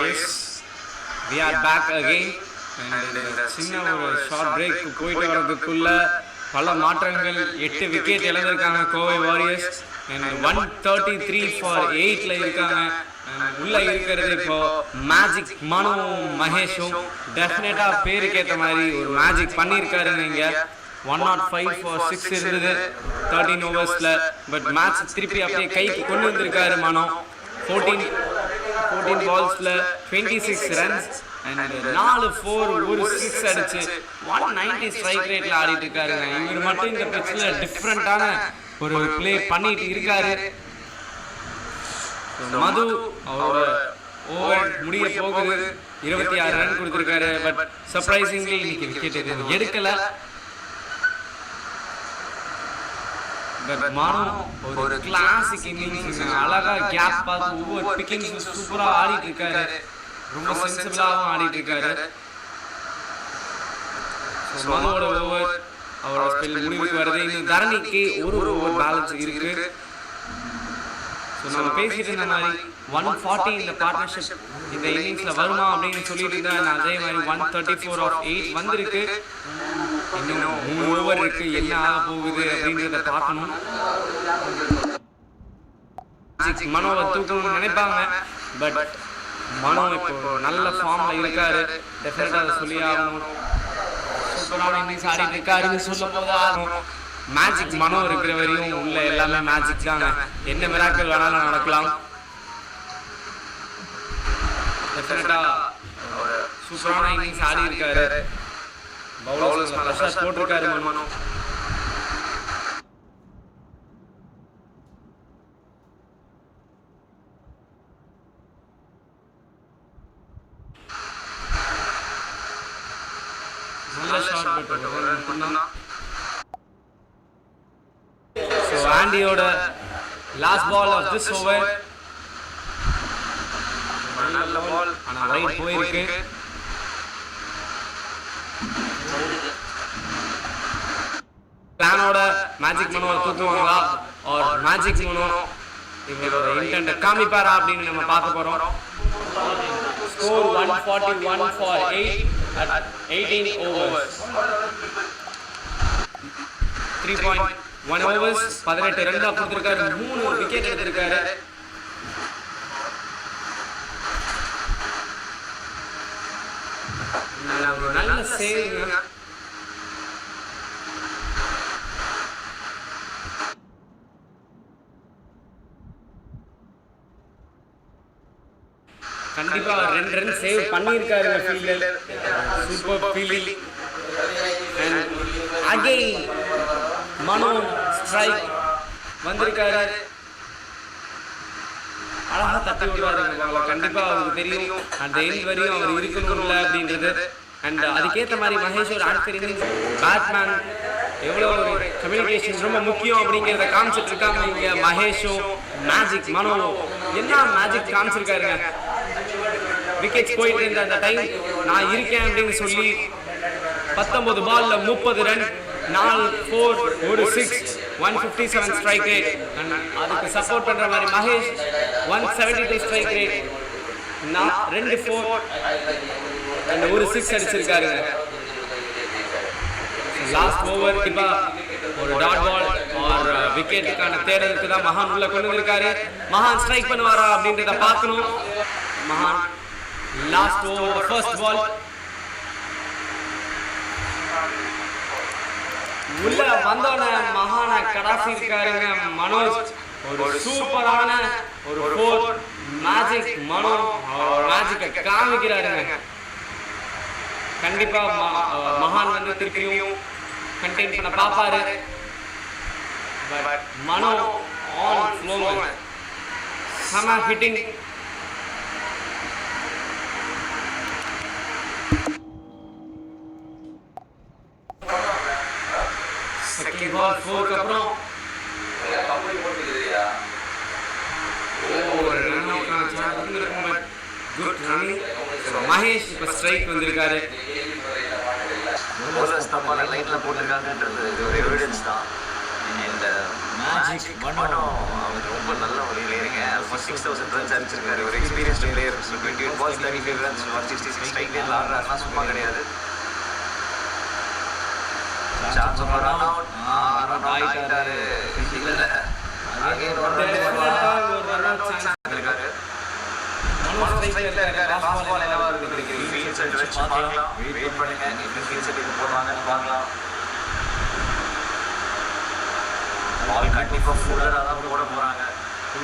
yes, we are back again. And சின்ன ஒரு short break போயிட்டு வரதுக்குள்ள பல மாற்றங்கள். 8 விக்கெட் இழந்திருக்காங்க கோவை வாரியர்ஸ். அண்ட் 133 for 8ல இருக்காங்க. உள்ள இருக்கிறது இப்போ மேஜிக் மனோ மகேஷும் டெஃபினட்டா பேருக்கு ஏற்ற மாதிரி ஒரு மேஜிக் பண்ணியிருக்காருங்க. இங்க 105 for 6 இருந்தது 13 ஓவர்ஸ்ல. பட் மேட்ச் திருப்பி அப்படியே கைக்கு கொண்டு வந்திருக்காரு மனோ. 14 பால்ஸ்ல 26 ரன்ஸ் அண்ட் 4 4 ஒரு 6 அடிச்சு 190 ஸ்ட்ரைக் ரேட்ல ஆடிட்டு இருக்காருங்க. இவர் மட்டும் இந்த பிட்ச்ல டிஃப்ரெண்டான ஒரு பிளே பண்ணிட்டு இருக்காரு. மது அவரோட ஓவர் முடிய போகுது. 26 ரன் கொடுத்திருக்காரு. பட் சர்ப்ரைசிங்லி இன்னைக்கு விக்கெட் எடுக்கல. பட் மனோ ஒரு கிளாசிக் இன்னிங்ஸ், அழகா கேப் பார்த்து ஒவ்வொரு பிக்கிங்ஸ் சூப்பரா ஆடிட்டு இருக்காரு. ரொம்ப சென்சிபிளாகவும் ஆடிட்டு இருக்காரு. மனோட ஓவர் அவரோட ஸ்பெல் முடிவுக்கு வருது. இன்னும் தரணிக்கு ஒரு ஓவர் பேலன்ஸ் இருக்கு. நம்ம பேசிட்டு இருந்த மாதிரி 140 இந்த பார்ட்னர்ஷிப் இந்த இன்னிங்ஸ்ல வருமா அப்படின்னு சொல்லிட்டு இருந்தேன். அதே மாதிரி 134 of 8 வந்திருக்கு. இன்னும் 3 ஓவர் இருக்கு. என்ன ஆக போகுது அப்படின்றத பார்க்கணும். மனோவை தூக்கணும்னு நினைப்பாங்க. பட் மனோ இப்போ நல்ல ஃபார்ம்ல இருக்காரு. டெஃபினட்டா அதை சொல்லி ஆகணும். சூப்பரான இன்னிங்ஸ் ஆடிட்டு இருக்காருன்னு சொல்லும் போது ஆகணும். மேஜிக் மனோ இருக்கிற வரையும் உள்ள எல்லாமே மேஜிக் தாங்க. என்ன மிராக்கிள் வேணாலும் நடக்கலாம். டெஃபினட்டா சூப்பரான இன்னிங்ஸ் ஆடி இருக்காரு. பவுலர்ஸ் பிரஷர் போட்டிருக்காரு மனோ. நல்ல ஷாட் போட்டு So ஆண்டியோட last ball of this over. நல்ல பால் ஆனா ரைட் போயிருக்கு. பிளானோட மேஜிக் மனோ தூக்குவாங்களா ஆர் மேஜிக் மனோ இவரோட இன்டென்ட் காமிப்பாரா அப்படின்னு நம்ம பார்க்க போறோம். Score 141 for 8 at 18 overs. 3.1 overs 18 run தான் கொடுத்திருக்காரு. 3 விக்கெட் எடுத்திருக்காரு. நல்ல சேவிங். கண்டிப்பா 2 ரன் சேவ் பண்ணியிருக்காரு fielder. Super fielding. And again Mano strike வந்திருக்காரு. அழகா தட்டி விடுவாரு. கண்டிப்பா அவருக்கு தெரியும் அந்த எண்ட் வரையும் அவர் இருக்கணும்ல அப்படின்றது. அண்ட் அதுக்கேற்ற மாதிரி மகேஷோட ஆன்சர் இன்னிங்ஸ் பேட்மேன் எவ்வளோ கம்யூனிகேஷன் ரொம்ப முக்கியம் அப்படிங்கிறத காமிச்சிட்டு இருக்காங்க இங்க மகேஷோ. மேஜிக் மனோ என்ன மேஜிக் காமிச்சிருக்காருங்க. விக்கெட்ஸ் போயிட்டு இருந்த அந்த டைம் நான் இருக்கேன் அப்படின்னு சொல்லி 19 பால்ல 30 ரன் 4 4 ஒரு 6 157 ஸ்ட்ரைக் ரேட். அதுக்கு சப்போர்ட் பண்ற மாதிரி மகேஷ் 172 ஸ்ட்ரைக் ரேட் 2 4 and ஒரு 6 அடிச்சிருக்காரு. லாஸ்ட் ஓவர் இப்ப ஒரு டாட் பால் ஆர் விக்கெட்டுக்கான தேடலுக்கு தான் மகான் உள்ள கொண்டு வந்திருக்காரு. மகான் ஸ்ட்ரைக் பண்ணுவாரா அப்படின்றத பார்க்கணும். மகான் லாஸ்ட் ஓவர் ஃபர்ஸ்ட் பால் உள்ள வந்தோட மகான கடாசி இருக்காருங்க மனோஜ். ஒரு சூப்பரான ஒரு 4 மேஜிக் மனோ மேஜிக் காமிக்கிறாருங்க. கண்டிப்பா மகான் வந்து திருப்பியும் கண்டெயின் பண்ண பாப்பாரு. பட் மனோ ஆன் ஃப்ளோ சம ஹிட்டிங். செகண்ட் பால் 4 க்கு அப்புறம் குட் ரன்னிங். மகேஷ் இப்ப ஸ்ட்ரைக் வந்திருக்காரு. பவுலர்ஸ் தப்பான லைட்ல போட்டிருக்காங்கன்றது இது ஒரு எவிடன்ஸ் தான். இந்த மேஜிக் மனோ அவர் ரொம்ப நல்ல ஒரு பிளேயருங்க. 6000 ரன்ஸ் அடிச்சிருக்காரு. ஒரு experienced player. 28 balls 35 runs 166 strike ரேட்ல ஆடுறாருன்னா சும்மா கிடையாது. Chance for run out. Run out ஆயிட்டாரு. இல்ல அகைன் ஒரு ரன் இருக்காரு. மனோ ஸ்ட்ரைக்ல இருக்காரு. ஃபாஸ்ட் பால் என்னவா இருக்கு ஃபீல்ட் செட் வச்சு பார்க்கலாம். வெயிட் பண்ணுங்க. இன்னும் ஃபீல்ட் செட் போடுவாங்கன்னு பார்க்கலாம். பால் கண்டிப்பா ஃபுல்லரா தான் போட போறாங்க.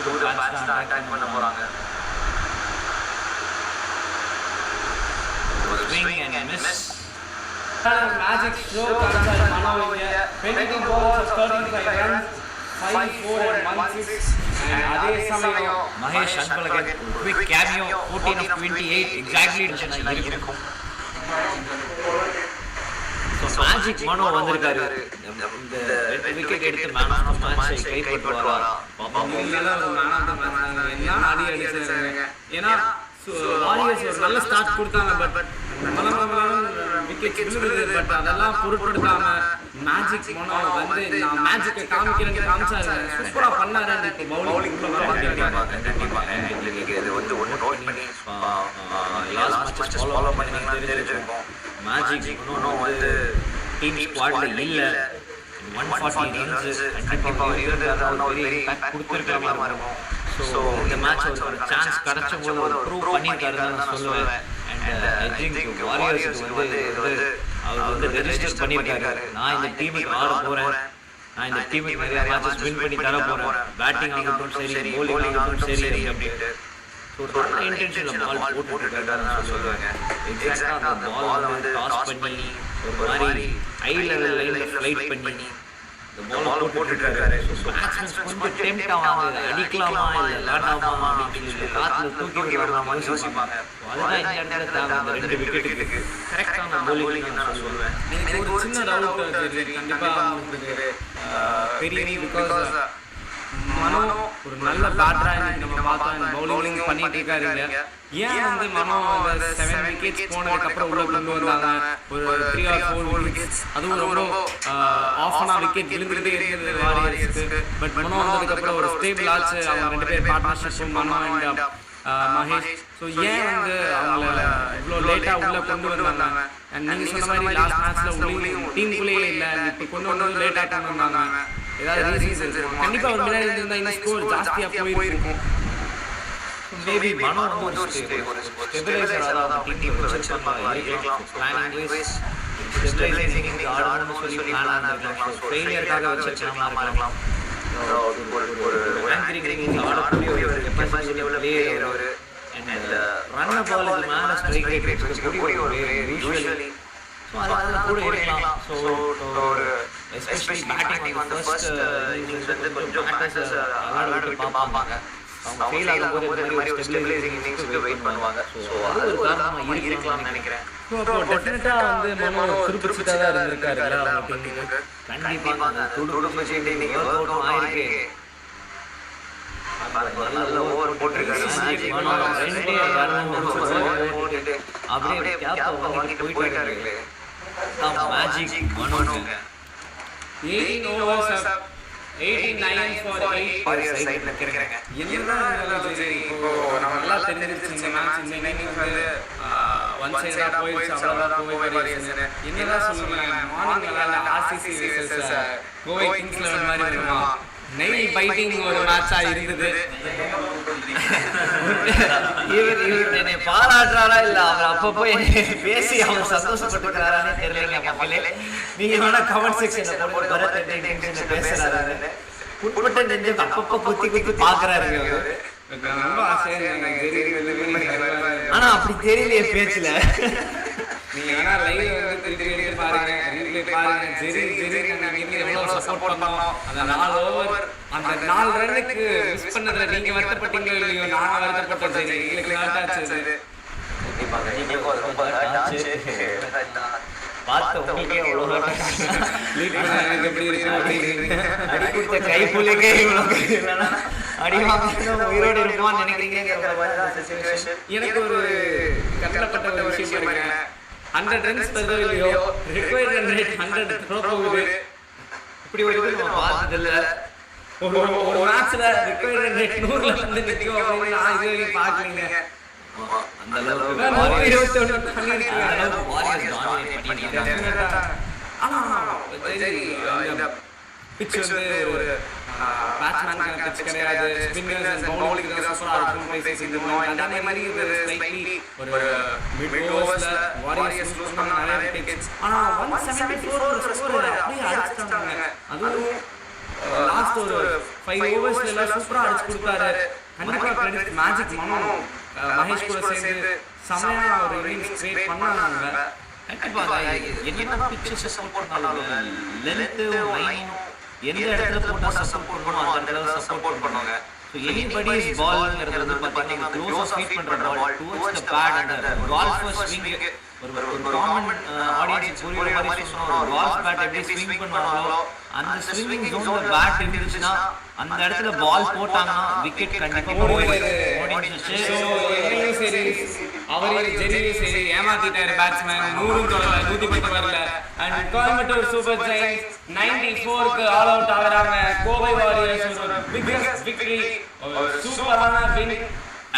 டூ தி பேட்ஸ் தான் அட்டாக் பண்ண போறாங்க. ஒரு swing and miss. Magic show concert மனோவிங்க pending balls 35 runs 5 4 and 1 6 and அதே சமயம் Mahesh Anbazhagan quick cameo 14 of 28 exactly இருக்கும். மேஜிக் மனோ வந்திருக்காரு. இந்த விக்கெட் எடுத்து மேன் ஆஃப் தி மேட்ச் கைப்பற்றுவாரா? என்ன ஆடி அடிச்சாங்க. ஏன்னா வாரியர்ஸ் ஒரு நல்ல ஸ்டார்ட் கொடுத்தாங்க. பட் விக்கெட் விழுந்தது. பட் அதெல்லாம் பொருட்படுத்தாம மேஜிக் மனோ வந்து நான் மேஜிக்கை காமிக்கிறேன்னு காமிச்சாரு. சூப்பரா பண்ணாரு. இப்போ பவுலிங் இது வந்து ஒன்று நோட் பண்ணி லாஸ்ட் மேட்ச் ஃபாலோ பண்ணீங்கன்னா தெரிஞ்சிருக்கும். மேஜிக் மனோ வந்து டீம் ஸ்குவாட்ல இல்ல. 140 ரன்ஸ் கண்டிப்பா அவர் இருந்தாருன்னா ஒரு பெரிய இம்பாக்ட் கொடுத்திருக்கிற மாதிரி இருக்கும். ஸோ இந்த மேட்ச் ஒரு சான்ஸ் கிடைச்ச போது ஒரு ப்ரூவ் பண்ணியிருக்காருன்னு நான் சொல்லுவேன். அண்ட் ஐ திங்க் வாரியர்ஸ் வந்து அவர் வந்து ரெஜிஸ்டர் பண்ணியிருக்காரு. நான் இந்த டீமுக்கு ஆட போகிறேன். நான் இந்த டீமுக்கு நிறைய மேட்சஸ் வின் பண்ணி தர போகிறேன். பேட்டிங் ஆகட்டும் சரி, பவுலிங் ஆகட்டும் சரி அப்படின்ட்டு ஸோ நல்ல இன்டென்ஷனில் பால் போட்டுருக்காருன்னு நான் சொல்லுவேங்க. எக்ஸாக்டாக அந்த பால் வந்து டாஸ் பண்ணி ஒரு மாதிரி ஹை லெவல் லைனில் ஃப்ளைட் பண்ணி இந்த பால் போட்டுருக்காரு. பேட்ஸ்மேன்ஸ் கொஞ்சம் டெம்ப்ட் ஆவாங்க. அடிக்கலாமா இல்லை வேண்டாமா அப்படின்னு சொல்லி காற்றுல தூக்கி விடலாமான்னு யோசிப்பாங்க. அதுதான் இந்த இடத்துல தேவை. அந்த 2 விக்கெட்டுக்கு கரெக்டான பவுலிங் நான் சொல்லுவேன். எனக்கு ஒரு சின்ன டவுட் கண்டிப்பாக பெரிய பிகாஸ் மனோ ஒரு நல்ல பேட்டரா இன்னைக்கு நம்ம பார்த்தோம். பவுலிங் பண்ணிட்டு இருக்காருங்க. ஏன் வந்து மனோ 7 விக்கெட்ஸ் போனதுக்கு அப்புறம் உள்ள கொண்டு வந்தாங்க. ஒரு 3 or 4 விக்கெட்ஸ் அதுவும் ரொம்ப ஆஃப் விக்கெட் விழுந்துட்டே இருந்தது வாரியர்ஸ்க்கு. பட் மனோ வந்ததுக்கு அப்புறம் ஒரு ஸ்டேபிள் ஆச்சு. அவங்க 2 பேர் partnership Mano and Mahesh. So ஏன் வந்து அவங்கள இவ்வளோ லேட்டாக உள்ளே கொண்டு வந்தாங்க. அண்ட் நீங்கள் சொன்ன மாதிரி லாஸ்ட் மேட்ச்சில் உள்ளே டீமுக்குள்ளேயே இல்லை. இப்போ கொண்டு வந்தது லேட்டாக கொண்டு வந்தாங்க. ஏதாவது ரீசன்ஸ் இருக்கும். கண்டிப்பாக ஒரு முன்னாடி இருந்தால் இன்னும் ஸ்கோர் ஜாஸ்தியாக போயிருக்கும். மேபி மனோ வந்து ஒரு ஸ்டெபிலைசர் தான் டீம்ல வச்சிருப்பாங்க. இருக்கலாம் பிளானிங் வைஸ் ஸ்டெபிலைசிங் ஆடணும்னு சொல்லி பிளான் ஆனாங்க. ஸோ ஃபெயிலியர்காக வச்சிருக்கலாம் இருக்கலாம். ஒரு ஆங்கரிங் ஆடக்கூடிய ஒரு கெப்பாசிட்டி உள்ள பிளேயர் அவர். அண்ட் ரன் பாலுக்கு மேல ஸ்ட்ரைக் ரேட் வச்சுக்கக்கூடிய ஒரு பிளேயர் யூசுவலி. ஸோ அதனால கூட இருக்கலாம். ஸோ ஒரு especially batting on the first innings வந்து கொஞ்சம் பேட்டர்ஸ் விட்டு பார்ப்பாங்க. அவங்க ஃபெயில் ஆகும்போது இந்த மாதிரி ஒரு ஸ்டெபிலைசிங் இன்னிங்ஸ்க்கு வெயிட் பண்ணுவாங்க. ஸோ அது ஒரு காரணமா இருக்கலாம்னு நினைக்கிறேன். அப்போ டெஃபினட்டா வந்து மனோ துருப்பிச்சிட்டா தான் இருந்திருக்காரு. கண்டிப்பா அந்த துடுப்பு சீட்டு இன்னைக்கு ஒர்க் அவுட் ஆயிருக்கு. நல்ல ஓவர் போட்டுருக்காரு. மேஜிக் மனோ 2 ரன் போட்டுட்டு அப்படியே கேப் வாங்கிட்டு போயிட்டாரு. மேஜிக் மனோங்க 18 overs 89 for 8 சைடுல நிக்கிறேங்க. என்னதான் சரி இப்போ நம்ம நல்லா தெரிஞ்சிருச்சு இந்த மேட்ச் இந்த இன்னிங்ஸ் வந்து ஒன் சைடா போயிடுச்சு. அவ்வளவுதான் கோவை வாரியர்ஸ். என்னதான் சொல்லுங்க மார்னிங் விளையாட ஆர்சிசி வெர்சஸ் கோவை கிங்ஸ் 11 மாதிரி இருக்குமா? நெய் பைட்டிங் ஒரு மேட்சா இருந்தது. இவர் என்னை பாராட்டுறாரா இல்ல அவர் அப்பப்போ பேசி அவர் சந்தோஷப்பட்டுக்கிறாரானே தெரியல மக்களே. நீங்க வேணா கமெண்ட் செக்ஷன்ல போட்டு பரத் பேசுறாரு. உட்பட்ட நெஞ்சு அப்பப்போ குத்தி பாக்குறாரு. ரொம்ப ஆசையா ஆனா அப்படி தெரியலையே பேச்சுல. நீங்க ஆனா லைவ் வந்து திருப்பி பாருங்க, ரீப்ளே பாருங்க. ஜெரி நாங்க எவ்வளவு சப்போர்ட் பண்ணோம். அந்த 4 ஓவர் அந்த 4 ரன்னுக்கு மிஸ் பண்ணதுல நீங்க வருத்தப்பட்டீங்க இல்லையோ? நான் வருத்தப்பட்டேன். சரி எங்களுக்கு லாட்டாச்சு. கண்டிப்பா ரொம்ப லாட்டாச்சு. பார்த்த உங்களுக்கே எவ்வளவு லீட் பண்ண எப்படி இருக்கு அப்படிங்க. அடி கொடுத்த கை புள்ளைக்கே இவ்வளவு அடி வாங்கினா உயிரோடு இருப்பான்னு நினைக்கிறீங்க. எனக்கு ஒரு கட்டளப்பட்ட ஒரு விஷயம் பாருங்க. 100 ரன்ஸ் தரதோ இல்லையோ ரிக்வயர்ட் ரன் ரேட் 100 த்ரோ போகுது. இப்படி ஒரு இது நம்ம பார்த்ததில்ல. ஒரு மேட்ச்ல ரிக்வயர்ட் ரேட் 100ல வந்து நிக்கும் அப்படின்னு நான் இது வரைக்கும் பார்க்கலங்க. அந்த அளவுக்கு 121 பண்ணிருக்கீங்க. அந்த அளவுக்கு வாரியர்ஸ் டாமினேட் பண்ணிருக்காங்க. ஆனா சரி இந்த பிட்ச் வந்து ஒரு பேட்ஸ்மேன் பிட்ச் கிடையாது. ஸ்பின்னர்ஸ் அண்ட் பவுலிங்க்கு சூப்பரா இருக்கும் பேசிஸ் இந்த அதே மாதிரி ஒரு ஸ்லைட்லி ஒரு மிட் ஓவர்ஸ்ல வாரியர்ஸ் லூஸ் பண்ண நிறைய விக்கெட்ஸ். ஆனா 174 ஒரு ஸ்கோர் அப்படியே அடிச்சிட்டாங்க. அதுவும் லாஸ்ட் ஒரு 5 ஓவர்ஸ்ல எல்லாம் சூப்பரா அடிச்சு கொடுத்தாரு. கண்டிப்பா கிரெடிட் மேஜிக் மனோ மகேஷ் கூட சேர்ந்து செமையா ஒரு இன்னிங்ஸ் கிரியேட் பண்ணாங்க. கண்டிப்பா என்னதான் பிச்சஸ் சப்போர்ட் பண்ணாலும் லென்த் லைன் எந்த இடத்துல போட்டா சப்போர்ட் பண்ணணும் அந்த இடத்துல சப்போர்ட் பண்ணுவாங்க. So anybody's ballங்கிறது வந்து பாத்தீங்கன்னா க்ளோஸா ஃபீட் பண்ற ball towards the bat and golfer swing ஒரு காமன் ஆடியன்ஸ் புரியுற மாதிரி சொன்னா golf bat எப்படி ஸ்விங் பண்ணுவாங்களோ அந்த ஸ்விங்கிங் ஜோன்ல பேட் இருந்துச்சுன்னா அந்த இடத்துல பால் போட்டாங்கன்னா விக்கெட் கண்டிப்பா ஓடிடுச்சு. சோ என்னையும் சரி அவரே ஜெரியும் சரி ஏமாத்திட்டாரு பேட்ஸ்மேன். 100 தொடல 110 வரல. அண்ட் கோயம்புத்தூர் சூப்பர் ஜெயின்ஸ் 94க்கு ஆல் அவுட் ஆகறாங்க. கோவை வாரியர்ஸ் ஒரு பிக்கஸ்ட் விக்டரி, ஒரு சூப்பரான வின்.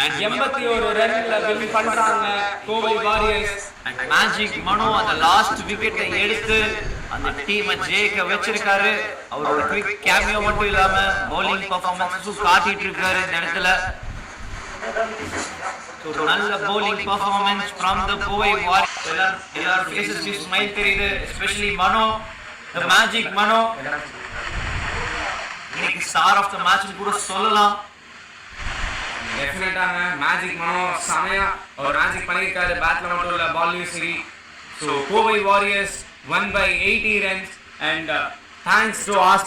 அண்ட் 81 ரன்ல வின் பண்றாங்க Kovai Warriors. And magic Mano அந்த லாஸ்ட் விக்கெட்டை எடுத்து அந்த டீமை ஜெயிக்க வச்சிருக்காரு. அவரோட குவிக் கேமியோ மட்டும் இல்லாம பவுலிங் பெர்ஃபார்மன்ஸும் காட்டிட்டு இருக்காரு இந்த இடத்துல. So நல்ல bowling performance from the Kovai Warriors. எல்லார் ஃபேஸஸ்ல ஸ்மைல் தெரியுது, especially Mano, the magic Mano. இன்னைக்கு ஸ்டார் ஆஃப் தி மேட்ச் கூட சொல்லலாம். டெஃபினட்டாங்க மேஜிக் மனோ செமையா ஒரு மேஜிக் பண்ணிருக்காரு. பேட்ல மட்டும் இல்ல பால்லையும் சரி. So Kovai Warriors won by 80 runs and thanks to us